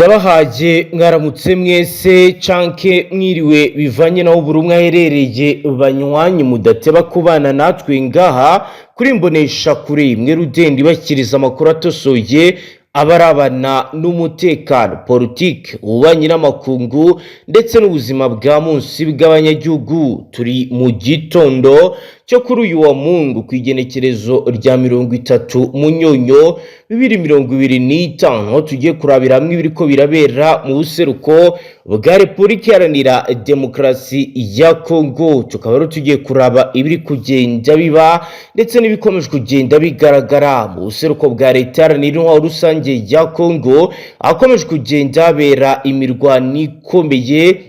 Ndabahaje mwaramutse mwese canke mwiriwe bivanye naho buri umwe aherereye banywanyi mudateba kubana natwe ngaha kuri mbonesha kure imwe rudende bakiriza amakuru atosoye abarabana n'umutekano politique ububanyi n'amakungu ndetse n'ubuzima bwa munsi bw'abanyagihugu. Turi mu gitondo cyo kuri uyu wa Mungu kwigenekerezo rya 30 Munyonyo 2025 aho tugiye kurabira hamwe ibiriko birabera mu buseruko bwa Republika Iharanira Demokarasi ya Kongo. Tukaba tugiye kuraba ibiri kugenda biba ndetse n'ibikomeje kugenda bigaragara mu buseruko bwa leta iharanira rusange ya Kongo, akomeje kugenda habera imirwano ikomeye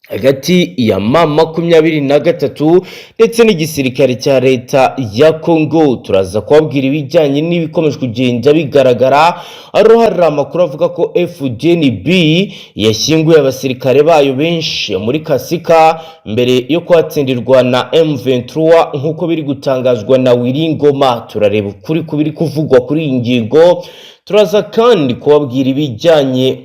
hagati ya M23 ndetse n'igisirikare cya leta ya Kongo. Turaza kubabwira ibijyanye n'ibikomeje kugenda bigaragara, aho hari amakuru avuga ko Fdnb yashyinguye abasirikare bayo benshi muri Kasika mbere yo kwatsindirwa na M23 nk'uko biri gutangazwa na Wiringoma. Turareba ukuri kubiri kuvugwa kuri iyi ngingo. Turaza kandi kubabwira ibijyanye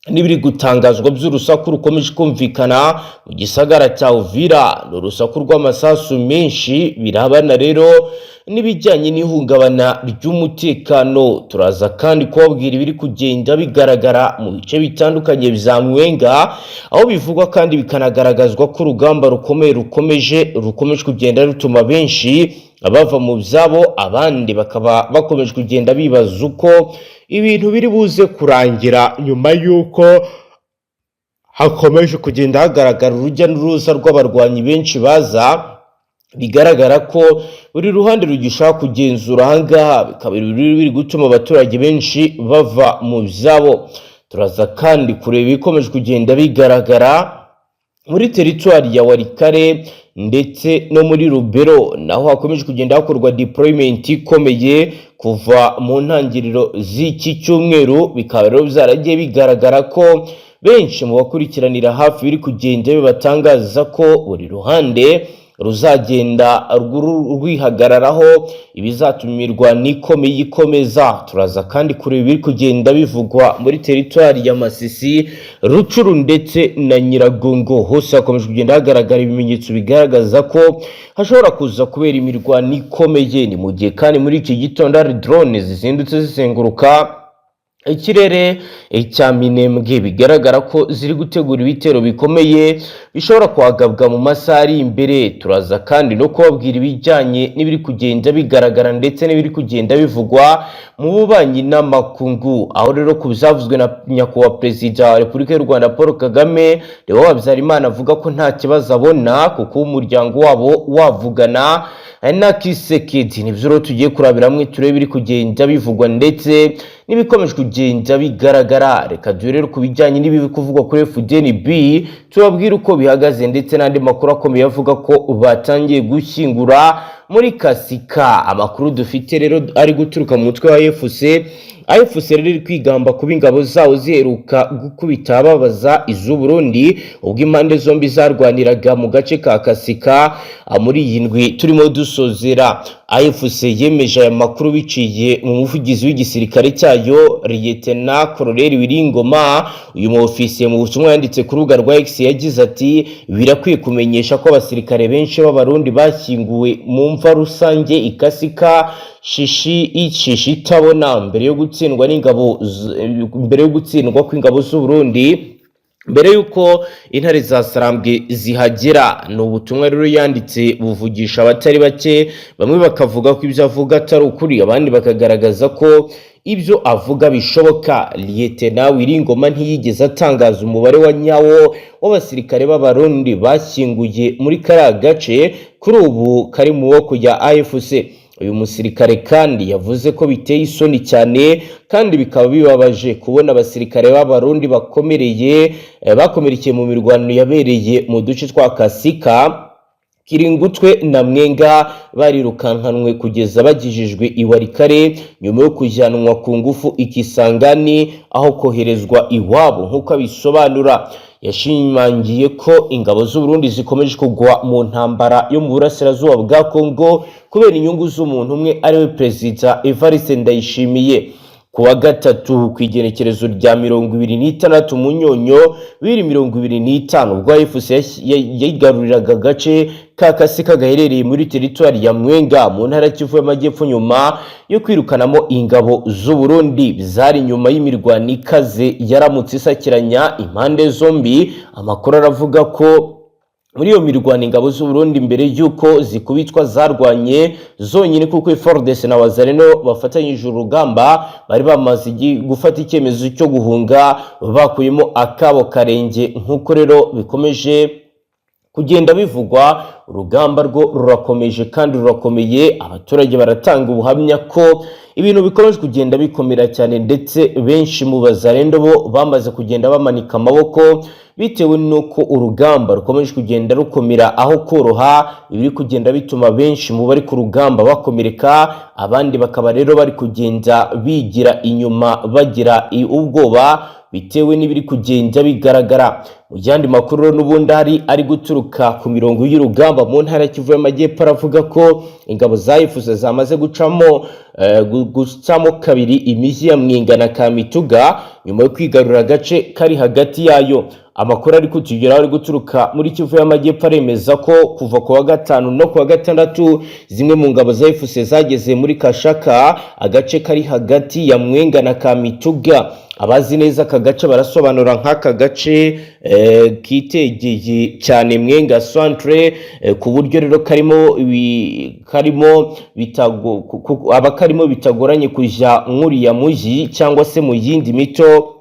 n'ibiri gutangazwa by'urusaku rukomeje kumvikana mu gisagara cya Uvira, n'urusaku rw'amasasu menshi birabana rero n'ibijyanye n'ihungabana ry'umutekano. Turaza kandi kubabwira ibiri kugenda bigaragara mu bice bitandukanye bya Mwenga, aho bivugwa kandi bikanagaragazwa ko urugamba rukomeje kugenda rutuma benshi abava mu byabo, abandi bakaba bakomeje kugenda bibaza uko ibintu biri buze kurangira nyuma yuko hakomeje kugenda hagaragara urujya n'uruza rw'abarwanyi benshi baza. Bigaragara ko buri ruhande rugishaka kugenzura ahangaha, bikaba biri gutuma abaturage benshi bava mu byabo. Turaza kandi kureba ibikomeje kugenda bigaragara muri teritwari ya Warikare ndetse no muri Rubero, naho hakomeje kugenda hakorwa deployment ikomeye kuva mu ntangiriro z'iki cyumweru. Bikaba rero byaragiye bigaragara ko benshi mu bakurikiranira hafi biri kugenda bibatangaza ko buri ruhande ruzagenda rwihagararaho ibizatumirwa n'ikomeye ikomeza. Turaza kandi kureba ibiri kugenda bivugwa muri teritwari ya Masisi, Rucuru ndetse na Nyiragongo. Hose hakomeje kugenda hagaragara ibimenyetso bigaragaza ko hashobora kuza kubera imirwano ikomeye. Ni mu gihe kandi muri iki gitondo hari drone zizindutse zizenguruka ikirere cya Minembwe, bigaragara ko ziri gutegura ibitero bikomeye bishobora kuhagabwa mu masaha ari imbere. Turaza kandi no kubabwira ibijyanye n'ibiri kugenda bigaragara ndetse n'ibiri kugenda bivugwa mu bubanyi n'amakungu, aho rero ku byavuzwe na nyakubahwa Perezida wa Repubulika y'u Rwanda Paul Kagame, Leo Habyarimana avuga ko nta kibazo abona kuko umuryango wabo wavugana na Kisekedi. Nibyo rero tugiye kurabira hamwe turebe ibiri kugenda bivugwa ndetse n'ibikomeje kugenda bigaragara. Reka duhere ku bijyanye n'ibibi kuvugwa kuri Fdnb, tubabwira uko bihagaze ndetse n'andi makuru akomeye avuga ko batangiye gushyingura muri Kasika. Amakuru dufite rero ari guturuka mu mutwe wa AFC rero iri kwigamba kuba ingabo zawo ziheruka gukubita ababaza iz'u Burundi ubwo impande zombi zarwaniraga mu gace ka Kasika muri iyi ndwi turimo dusozera. AFC yemeje aya makuru biciye mu muvugizi w'igisirikare cyayo Lieutenant Colonel Wiringoma. Uyu mu ofisiye mu butumwa yanditse ku rubuga rwa X yagize ati birakwiye kumenyesha ko abasirikare benshi b'abarundi bashyinguwe mu mva rusange ikasika shishi itabona mbere yo gutsindwa kw'ingabo z'u Burundi mbere yuko intare za Sarambwe zihagera. Ni ubutumwa rero yanditse buvugisha abatari bake, bamwe bakavuga ko ibyo avuga atari ukuri, abandi bakagaragaza ko ibyo avuga bishoboka. Lieutenant Wiringoma ntiyigeze atangaza umubare wa nyawo w'abasirikare b'abarundi bashyinguye muri kariya gace kuri ubu kari mu maboko ya AFC. Uyu musirikare kandi yavuze ko biteye isoni cyane kandi bikaba bibabaje kubona abasirikare b'abarundi bakomerekeye mu mirwano yabereye mu duce twa Kasika, Kiringutwe na Mwenga, barirukankanwe kugeza bagijijwe i Warikare nyuma yo kujyanwa ku ngufu Ikisangani aho koherezwa iwabo. Nk'uko abisobanura, yashimangiye ko ingabo z'u Burundi zikomeje kugwa mu ntambara yo mu burasirazuba bwa Kongo kubera inyungu z'umuntu umwe ari we Perezida Evariste Ndayishimiye. kuwa gatatu kwigenekerezo rya 26 Munyonyo 2025 ubwo AFC yigaruriraga agace kakasika gaherereye muri territoire ya Mwenga mu ntara Kivu y'Amajyepfo nyuma yo kwirukanamo ingabo z'u Burundi zari nyuma y'imirwano ikaze yaramutse isakiranya impande zombi. Amakuru aravuga ko muri iyo mirwano ingabo z'u Burundi mbere yuko zikubitwa zarwanye zonyine kuko FARDC na Wazalendo bafatanyije urugamba bari bamaze gufata icyemezo cyo guhunga bakuyemo akabo karenge. Nkuko rero bikomeje kugenda bivugwa, urugamba rwo rurakomeje kandi rurakomeye. Abaturage baratanga ubuhamya ko ibintu bikomeje kugenda bikomera cyane, ndetse benshi mu Bazalendo bo bamaze kugenda bamanika amaboko bitewe nuko urugamba rukomeje kugenda rukomera aho koroha. Ibiri kugenda bituma benshi mu bari ku rugamba bakomereka, abandi bakaba rero bari kugenda bigira inyuma bagira ubwoba bitewe n'ibiri kugenda bigaragara. Mu yandi makuru n'ubundi ari guturuka ku mirongo y'urugamba mu ntara Kivu y'Amajyepfo aravuga ko ingabo za AFC zamaze gucamo kabiri imijyi ya Mwenga na Kamituga nyuma yo kwigarura agace kari hagati yayo. Amakuru ari kutugeraho ari guturuka muri Kivu y'Amajyepfo aremeza ko kuva ku wa gatanu no ku wa gatandatu zimwe mu ngabo za AFC zageze muri Kashaka, agace kari hagati ya Mwenga na Kamituga. Abazi neza aka gace barasobanura nk'aka gace kitegeye cyane Mwenga centre, ku buryo rero karimo bitagoranye kujya muri ya mujyi cyangwa se mu yindi mito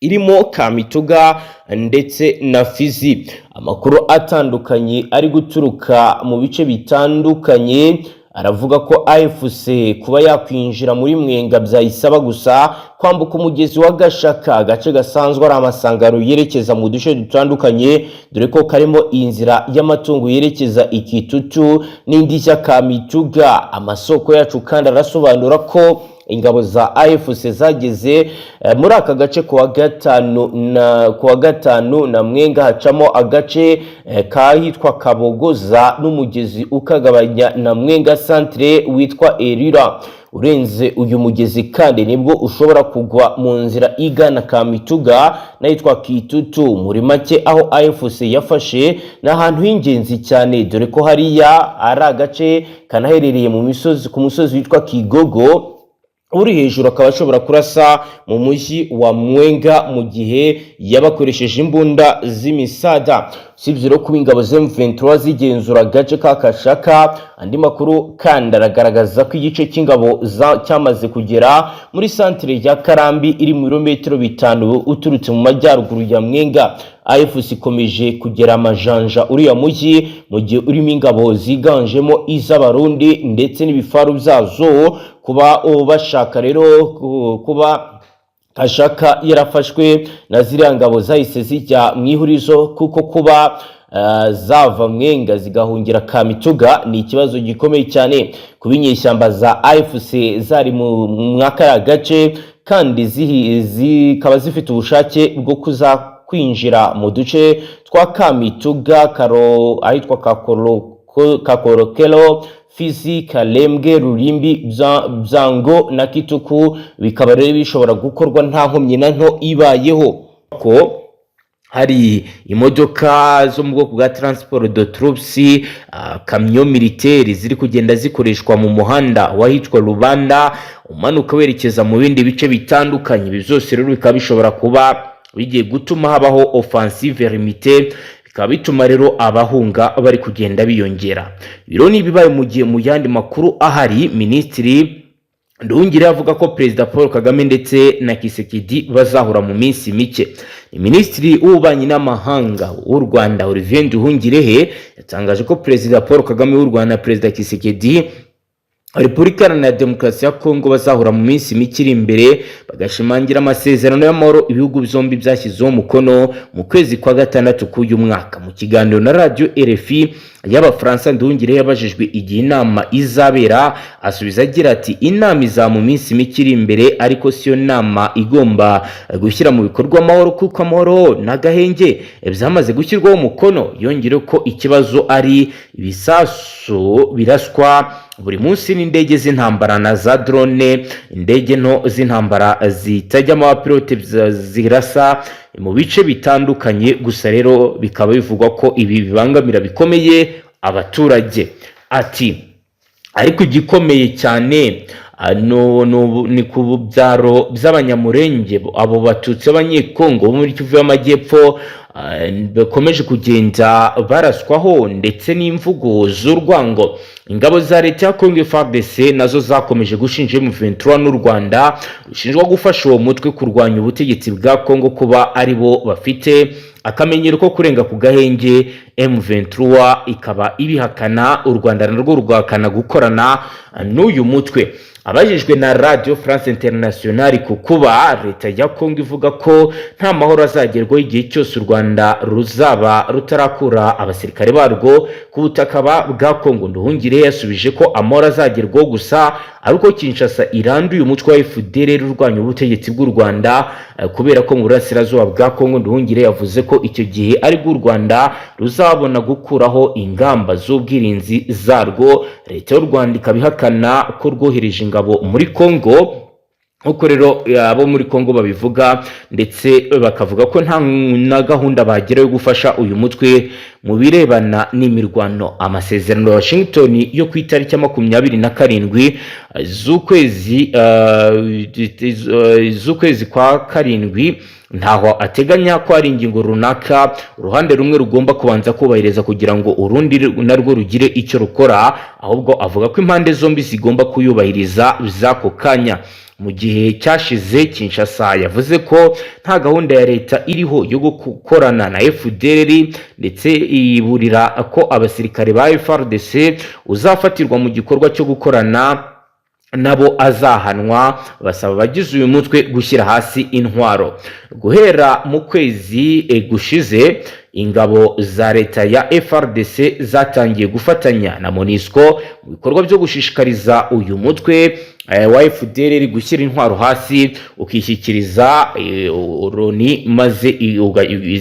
irimo Kamituga ndetse na Fizi. Amakuru atandukanye ari guturuka mu bice bitandukanye aravuga ko AFC kuba yakwinjira muri Mwenga byayisaba gusa kwambuka umugezi wa Gashaka, agace gasanzwe ari amasangaro yerekeza mu duce dutandukanye, dore ko karimo inzira y'amatungo yerekeza Ikitutu n'indi ya Kamituga. Amasoko yacu kandi arasobanura ko ingabo za AFC zageze muri aka gace kuwa gatanu na Mwenga hacamo agace kahitwa Kabogoza n'umugezi ukagabanya na Mwenga centre witwa Erira. Urenze uyu mugezi kandi nibwo ushobora kugwa mu nzira igana Kamituga nayitwa Kitutu. Muri make aho AFC yafashe n'ahantu h'ingenzi cyane, dore ko hariya ari agace kanaherereye mu misozi, ku musozi witwa Kigogo uri hejuru, akaba ashobora kurasa mu mujyi wa Mwenga mu gihe yabakoresheje imbunda z'imisada. Sibyo rero kuba ingabo za M23 zigenzura agace ka Kashaka. Andi makuru kandi aragaragaza ko igice cy'ingabo cyamaze kugera muri centre ya Karambi iri mu birometero 5 uturutse mu majyaruguru ya Mwenga. AFC ikomeje kugera amajanja uriya mujyi mu gihe urimo ingabo ziganjemo iz'Abarundi ndetse n'ibifaru byazo. Kuba bashaka rero kuba Kashaka yarafashwe na ziriya ngabo zahise zijya mu ihurizo, kuko kuba zava Mwenga zigahungira Kamituga ni ikibazo gikomeye cyane ku binyeshyamba za AFC zari mu mwaka ya gace, kandi zikaba zifite ubushake bwo kwinjira mu duce twa Kamituga, ahitwa Kakorokelo, Fizi, Kalembwe, Rurimbi, Byango na Kituku. Bikaba rero bishobora gukorwa nta nkomyi na nto ibayeho. Ko hari imodoka zo mu bwoko bwa transport de troops, kamyo militaire ziri kugenda zikoreshwa mu muhanda wahitwa Rubanda umanuka werekeza mu bindi bice bitandukanye. Ibi byose rero bikaba bishobora kuba bigiye gutuma habaho offensive limité, bikaba bituma rero abahunga bari kugenda biyongera. Biro ni bibaye mu gihe mu yandi makuru ahari Minisitiri Nduhungire avuga ko Perezida Paul Kagame ndetse na Kisekedi bazahura mu minsi mike. Minisitiri w'ububanyi n'amahanga w'u Rwanda Olivier Nduhungirehe yatangaje ko Perezida Paul Kagame w'u Rwanda na Perezida Kisekedi Repubulika Iharanira Demokarasi ya Kongo bazahura mu minsi mike iri imbere bagashimangira amasezerano y'amahoro ibihugu byombi byashyizeho umukono mu kwezi kwa gatandatu k'uyu mwaka. Mu kiganiro na radio RFI y'Abafaransa, Nduhungire yabajijwe igihe inama izabera, asubiza agira ati inama iza mu minsi mike iri imbere, ariko siyo nama igomba gushyira mu bikorwa amahoro, kuko amahoro n'agahenge byamaze gushyirwaho umukono. Yongere ko ikibazo ari ibisasu biraswa buri munsi n'indege z'intambara na za drone, indege nto z'intambara zitajyamo abapilote zirasa mu bice bitandukanye. Gusa rero bikaba bivugwa ko ibi bibangamira bikomeye abaturage. Ati ariko igikomeye cyane ni ku byaro by'abanyamurenge, abo batutsi b'abanyekongo bo muri Kivu y'Amajyepfo bakomeje kugenda baraswaho, ndetse n'imvugo z'urwango. Ingabo za leta ya Kongo FARDC nazo zakomeje gushinja M23 n'u Rwanda rushinjwa gufasha uwo mutwe kurwanya ubutegetsi bwa Kongo kuba ari bo bafite akamenyero ko kurenga ku gahenge. M23 ikaba ibihakana, u Rwanda narwo rugahakana gukorana n'uyu mutwe. Abajijwe na Radio France Internationale ku kuba leta ya Kongo ivuga ko nta mahoro azagerwaho igihe cyose u Rwanda ruzaba rutarakura abasirikare barwo ku butaka bwa Kongo, Nduhungire yasubije ko amahoro azagerwaho gusa ariko Kinshasa iranduye umutwe wa FDLR urwanya ubutegetsi bw'u Rwanda kubera ko mu burasirazuba bwa Kongo. Nduhungire yavuze ko icyo gihe ari bw'u Rwanda ruzabona gukuraho ingamba z'ubwirinzi zarwo. Leta y'u Rwanda ikabihakana ko rwohereje ingabo muri Kongo, uko rero abo muri Kongo babivuga, ndetse bakavuga ko nta na gahunda bagira yo gufasha uyu mutwe mu birebana n'imirwano. Amasezerano ya Washington yo ku itariki 27 z'ukwezi kwa karindwi ntaho ateganya ko ari ingingo runaka uruhande rumwe rugomba kubanza kubahiriza kugira ngo urundi narwo rugire icyo rukora, ahubwo avuga ko impande zombi zigomba kuyubahiriza bizako kanya. Mu gihe cyashize Kinshasa yavuze ko nta gahunda ya leta iriho yo gukorana na FDLR, ndetse iburira ko abasirikare ba FARDC uzafatirwa mu gikorwa cyo gukorana nabo azahanwa. Basaba abagize uyu mutwe gushyira hasi intwaro. Guhera mu kwezi gushize ingabo za leta ya FARDC zatangiye gufatanya na MONUSCO mu bikorwa byo gushishikariza uyu mutwe wa FDLR gushyira intwaro hasi ukishyikiriza Loni, maze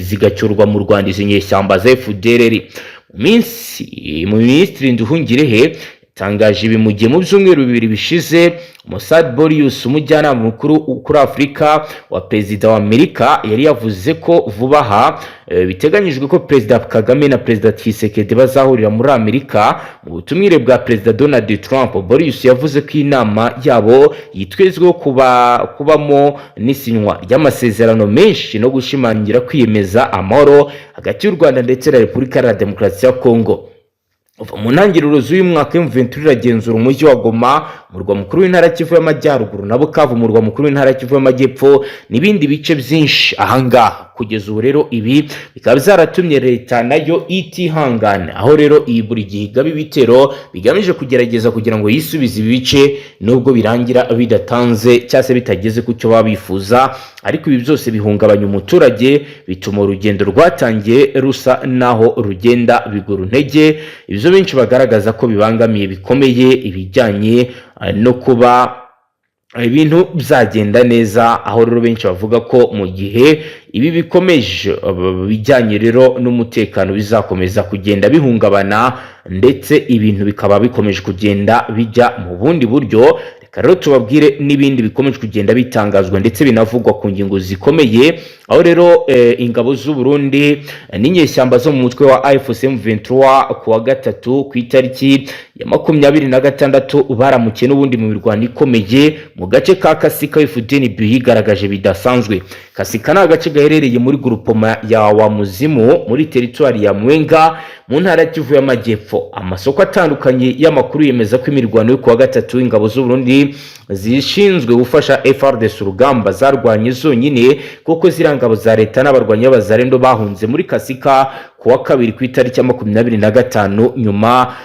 zigacyurwa mu Rwanda izi nyeshyamba za FDLR. Mu Minisitiri Nduhungirehe tangaje ibi mu gihe mu byumweru bibiri bishize Mossad Boris, umujyanama mukuru kuri Afurika wa Perezida wa Amerika, yari yavuze ko vuba aha biteganyijwe ko Perezida Kagame na Perezida Tshisekedi bazahurira muri Amerika mu butumire bwa Perezida Donald Trump. Boris yavuze ko inama yabo yitezweho kubamo n'isinywa ry'amasezerano menshi no gushimangira kwiyemeza amahoro hagati y'u Rwanda ndetse na Repubulika ya Demokarasi ya Kongo. Mu ntangiriro z'uyu mwaka M23 iragenzura umujyi wa Goma, umurwa mukuru w'intara Kivu y'Amajyaruguru, na Bukavu, umurwa mukuru w'intara Kivu y'Amajyepfo, n'ibindi bice byinshi ahangaha. Kugeza ubu rero ibi bikaba byaratumye leta nayo itihangana, aho rero iyi buri gihe igaba ibitero bigamije kugerageza kugira ngo yisubize ibi bice, nubwo birangira bidatanze cyangwa se bitageze ku cyo babifuza. Ariko ibi byose bihungabanya umuturage, bituma urugendo rwatangiye rusa naho rugenda bigura intege. Ibyo benshi bagaragaza ko bibangamiye bikomeye ibijyanye no kuba ibintu byagenda neza, aho rero benshi bavuga ko mu gihe ibi bikomeje bijyanye rero n'umutekano bizakomeza kugenda bihungabana, ndetse ibintu bikaba bikomeje kugenda bijya mu bundi buryo. Rero tubabwire n'ibindi bikomeje kugenda bitangazwa ndetse binavugwa ku ngingo zikomeye, aho rero ingabo z'u Burundi n'inyeshyamba zo mu mutwe wa AFC M23 ku wa gatatu ku itariki ya 26 baramukiye n'ubundi mu mirwano ikomeye mu gace ka Kasika. Fdnb yigaragaje bidasanzwe. Kasika ni agace gaherereye muri groupement ya Wamuzimu muri teritwari ya Mwenga mu ntara Kivu y'Amajyepfo. Amasoko atandukanye y'amakuru yemeza ko imirwano yo ku wa gatatu ingabo z'u Burundi zishinzwe gufasha FARDC urugamba zarwanye zonyine, kuko zirangabo za leta n'abarwanyi b'abazarendo bahunze muri Kasika ku wa kabiri ku itariki ya 25 nyuma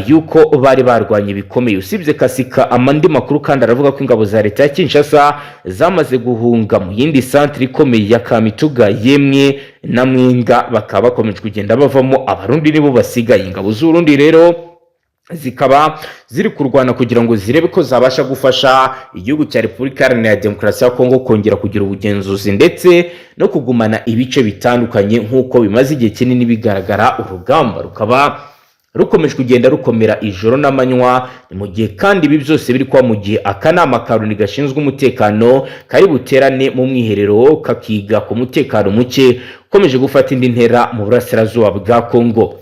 yuko bari barwanye bikomeye. Usibye Kasika, amandi makuru kandi aravuga ko ingabo za leta ya Kinshasa zamaze guhunga mu yindi centre ikomeye ya Kamituga yemwe na Mwenga, bakaba bakomeje kugenda bavamo, abarundi nibo basigaye. Ingabo z'u Burundi rero zikaba ziri kurwana kugira ngo zirebe ko zabasha gufasha igihugu cya Repubulika ya Demokarasi ya Kongo kongera kugira ubugenzuzi ndetse no kugumana ibice bitandukanye nk'uko bimaze igihe kinini bigaragara. Urugamba rukaba rukomeje kugenda rukomera ijoro n'amanywa. Ni mu gihe kandi ibi byose biri kwa mu gihe akanama ka Loni gashinzwe umutekano kari buterane mu mwiherero kakiga ku mutekano muke ukomeje gufata indi ntera mu burasirazuba bwa Kongo.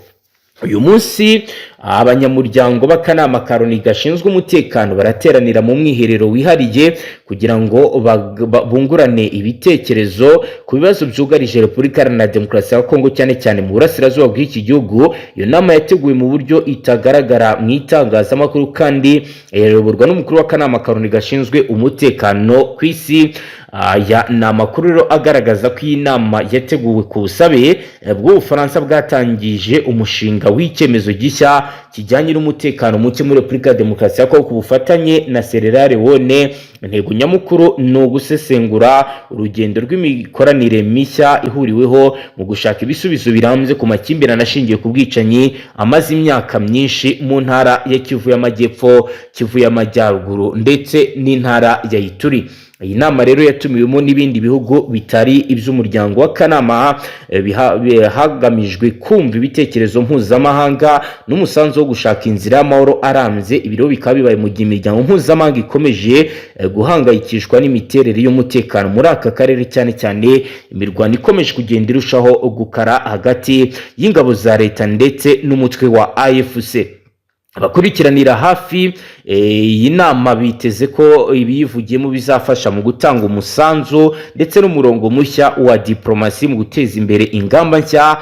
Uyu munsi abanyamuryango b'akanama ka Loni gashinzwe umutekano barateranira mu mwiherero wihariye kugira ngo bungurane ibitekerezo ku bibazo byugarije Repubulika Iharanira Demokarasi ya Kongo, cyane cyane mu burasirazuba bw'iki gihugu. Iyo nama yateguwe mu buryo itagaragara mu itangazamakuru kandi yayoborwa n'umukuru w'akanama ka Loni gashinzwe umutekano ku isi. Aya ni amakuru rero agaragaza ko iyi nama yateguwe ku busabe bw'Ubufaransa bwatangije umushinga w'icyemezo gishya kijyanye n'umutekano muke muri Repubulika ya Demokarasi ya Kongo ku bufatanye na Sierra Leone. Intego nyamukuru ni ugusesengura urugendo rw'imikoranire mishya ihuriweho mu gushaka ibisubizo birambye ku makimbirane ashingiye ku bwicanyi amaze imyaka myinshi mu ntara ya Kivu y'Amajyepfo, Kivu y'Amajyaruguru ndetse n'intara ya Ituri. Iyi nama rero yatumiwemo n'ibindi bihugu bitari iby'umuryango w'akanama hagamijwe kumva ibitekerezo mpuzamahanga n'umusanzu wo gushaka inzira y'amahoro arambye. Ibiro bikaba bibaye mu gihe imiryango mpuzamahanga ikomeje guhangayikishwa n'imiterere y'umutekano muri aka karere, cyane cyane imirwano ikomeje kugenda irushaho gukara hagati y'ingabo za leta ndetse n'umutwe wa AFC. Abakurikiranira hafi iyi nama biteze ko ibiyivugiyemo bizafasha mu gutanga umusanzu ndetse n'umurongo mushya wa diplomasi mu guteza imbere ingamba nshya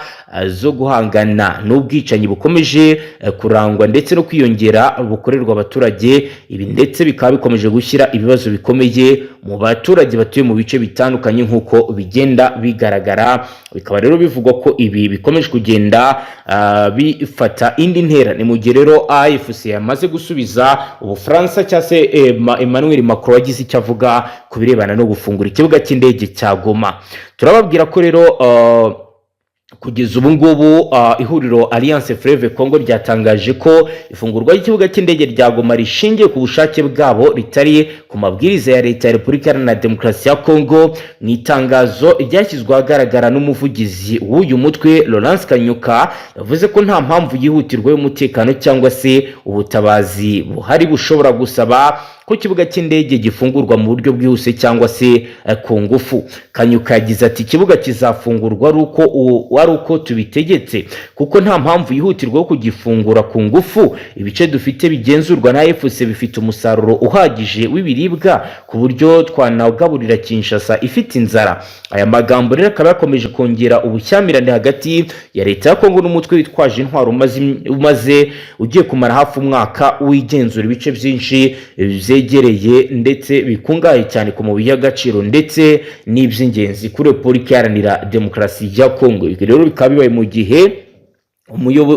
zo guhangana n'ubwicanyi bukomeje kurangwa ndetse no kwiyongera bukorerwa abaturage. Ibi ndetse bikaba bikomeje gushyira ibibazo bikomeye mu baturage batuye mu bice bitandukanye nk'uko bigenda bigaragara. Bikaba rero bivugwa ko ibi bikomeje kugenda bifata indi ntera. Ni mu gihe rero AFC yamaze gusubiza Ubufaransa cyangwa se Emmanuel Macron wagize icyo avuga ku birebana no gufungura ikibuga cy'indege cya Goma. Turababwira ko rero kugeza ubu ngubu ihuriro Alliance Fleuve Congo ryatangaje ko ifungurwa ry'ikibuga cy'indege rya Goma rishingiye ku bushake bwabo ritari ku mabwiriza ya leta ya Repubulika Iharanira Demokarasi ya Kongo. Mu itangazo ryashyizwe ahagaragara n'umuvugizi w'uyu mutwe Laurence Kanyuka yavuze ko nta mpamvu yihutirwa y'umutekano cyangwa se ubutabazi buhari bushobora gusaba ko ikibuga cy'indege gifungurwa mu buryo bwihuse cyangwa se ku ngufu. Kanyuka yagize ati ikibuga kizafungurwa ari uko tubitegetse kuko nta mpamvu yihutirwa yo kugifungura ku ngufu. Ibice dufite bigenzurwa na AFC bifite umusaruro uhagije w'ibiribwa ku buryo twanagaburira Kinshasa ifite inzara. Aya magambo rero akaba yakomeje kongera ubushyamirane hagati ya leta ya Kongo n'umutwe witwaje intwaro umaze ugiye kumara hafi umwaka wigenzura ibice byinshi byegereye ndetse bikungahaye cyane ku mabuye y'agaciro ndetse n'iby'ingenzi kuri Repubulika Iharanira Demokarasi ya Kongo. Rero bikaba bibaye mu gihe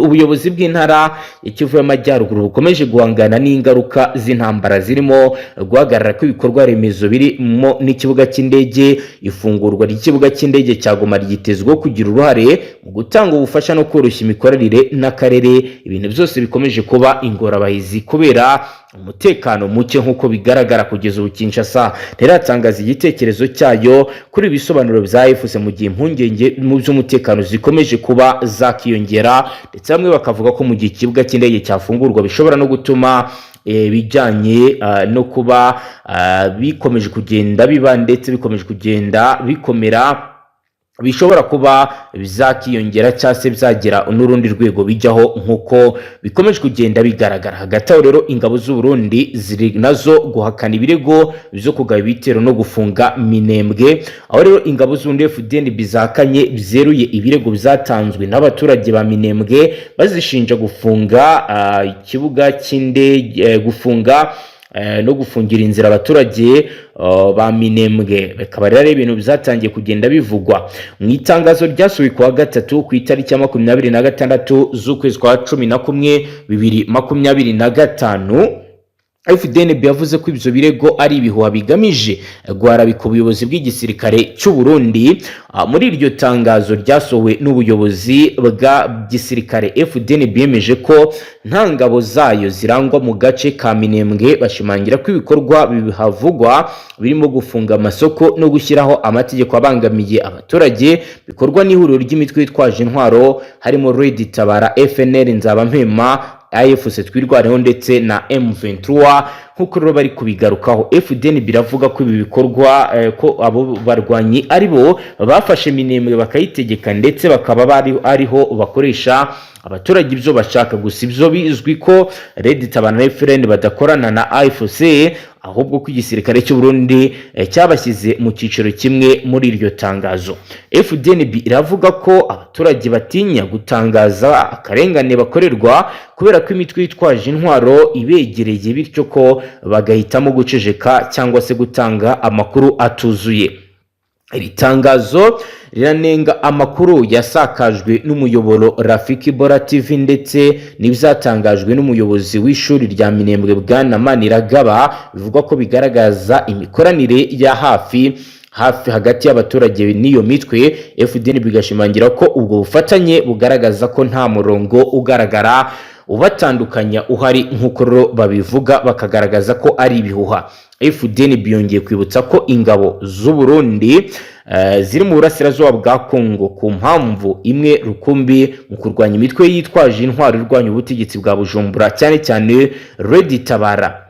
ubuyobozi bw'intara ya Kivu y'Amajyaruguru bukomeje guhangana n'ingaruka z'intambara zirimo guhagarara kw'ibikorwa remezo birimo n'ikibuga cy'indege. Ifungurwa ry'ikibuga cy'indege cya Goma ryitezweho kugira uruhare mu gutanga ubufasha no koroshya imikoranire n'akarere. Ibintu byose bikomeje kuba ingorabahizi kubera umutekano muke nk'uko bigaragara. Kugeza ubu Kinshasa ntiratangaza igitekerezo cyayo kuri ibisobanuro bya AFC mu gihe impungenge mu by'umutekano zikomeje kuba zakiyongera, ndetse bamwe bakavuga ko mu gihe ikibuga cy'indege cyafungurwa bishobora no gutuma bijyanye no kuba bikomeje kugenda biba ndetse bikomeje kugenda bikomera bishobora kuba bizakiyongera cyangwa se byagera n'urundi rwego bijyaho nk'uko bikomeje kugenda bigaragara. Hagati aho rero ingabo z'u Burundi ziri nazo guhakana ibirego byo kugaba ibitero no gufunga Minembwe. Aho rero ingabo z'undi Fdnb zahakanye byeruye ibirego byatanzwe n'abaturage ba Minembwe bazishinja gufunga ikibuga cy'indege no gufungira inzira abaturage ba Minembwe. Bakaba rero ibintu byatangiye kugenda bivugwa mu itangazo ryasubiye ku wa gatatu ku itariki ya 26 z'ukwezi kwa 11 2025. Fdnb yavuze ko ivyo birego ari ibihuha bigamije guharabika ubuyobozi bw'igisirikare cy'u Burundi. Muri iryo tangazo ryasohowe n'ubuyobozi bwa gisirikare, Fdnb yemeje ko nta ngabo zayo zirangwa mu gace ka Minembwe, bashimangira ko ibikorwa bihavugwa birimo gufunga amasoko no gushyiraho amategeko abangamiye abaturage bikorwa n'ihuriro ry'imitwe yitwaje intwaro harimo Red Tabara, FNL, Nzabampema, AFC Twirwaneho ndetse na M23. nkuko rero bari kubigarukaho, Fdnb biravuga ko ibi bikorwa ko abo barwanyi ari bo bafashe Minembwe bakayitegeka ndetse bakaba bari ariho bakoresha abaturage ibyo bashaka. Gusa ibyo bizwi ko Red Tabara na FNL badakorana na AFC, ahubwo ko igisirikare cy'u Burundi cyabashyize mu cyiciro kimwe muri iryo tangazo. Fdnb iravuga ko abaturage batinya gutangaza akarengane bakorerwa kubera ko imitwe yitwaje intwaro ibegereye, bityo ko bagahitamo guceceka cyangwa se gutanga amakuru atuzuye. Iri tangazo riranenga amakuru yasakajwe n'umuyoboro Rafiki Bora TV ndetse n'ibyatangajwe n'umuyobozi w'ishuri rya Minembwe Bwana Maniragaba, bivuga ko bigaragaza imikoranire ya hafi hagati y'abaturage n'iyo mitwe. Fdnb bigashimangira ko ubwo bufatanye bugaragaza ko nta murongo ugaragara ubatandukanya uhari nk'uko babivuga, bakagaragaza ko ari ibihuha. Fdnb yongeye kwibutsa ko ingabo z'u Burundi ziri mu burasirazuba bwa Kongo ku mpamvu imwe rukumbi mu kurwanya imitwe yitwaje intwaro irwanya ubutegetsi bwa Bujumbura, cyane cyane Red Tabara.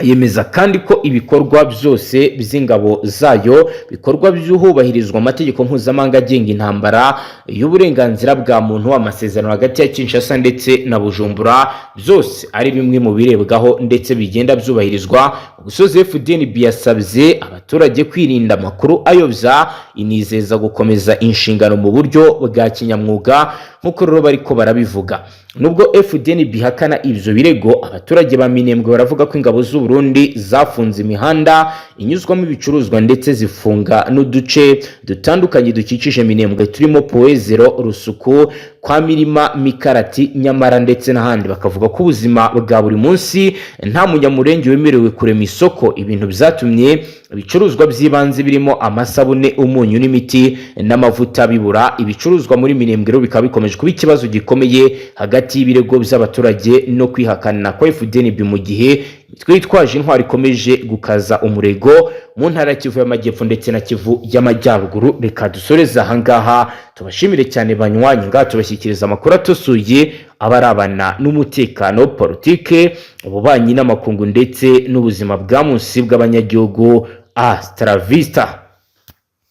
Yemeza kandi ko ibikorwa byose by'ingabo zayo bikorwa byuhubahirizwa amategeko mpuzamahanga agenga intambara y'uburenganzira bwa muntu, amasezerano hagati ya Kinshasa ndetse na Bujumbura, byose ari bimwe mu birebwaho ndetse bigenda byubahirizwa. Gusoza, Fdnb yasabye abaturage kwirinda amakuru ayobya, inizeza gukomeza inshingano mu buryo bwa kinyamwuga nkuko rero bariko barabivuga. Nubwo Fdnb hakana ivyo birego, abaturage ba Minembwe baravuga ko ingabo z'u Burundi zafunze imihanda inyuzwamo ibicuruzwa ndetse zifunga n'uduce dutandukanye dukikije Minembwe turimo Poezero, Rusuku, kwa Mirima, Mikarati, Nyamara ndetse n'ahandi. Bakavuga ko ubuzima bwa buri munsi nta munyamurenge wemerewe kurema isoko, ibintu byatumye ibicuruzwa by'ibanze birimo amasabune, umunyu n'imiti n'amavuta bibura. Ibicuruzwa muri Minembwe bikaba bikomeje kuba ikibazo gikomeye hagati y'ibirego by'abaturage no kwihakana kwa Fdnb, mu gihe imitwe yitwaje intwaro ikomeje gukaza umurego mu ntara ya Kivu y'Amajyepfo ndetse na Kivu y'Amajyaruguru. Reka dusoreza ahangaha, tubashimire cyane banywanyi, ngaha tubashyikiriza amakuru atusuye abarabana n'umutekano, politike, ububanyi n'amakungu ndetse n'ubuzima bwa munsi bw'abanyagihugu. Hasta la vista.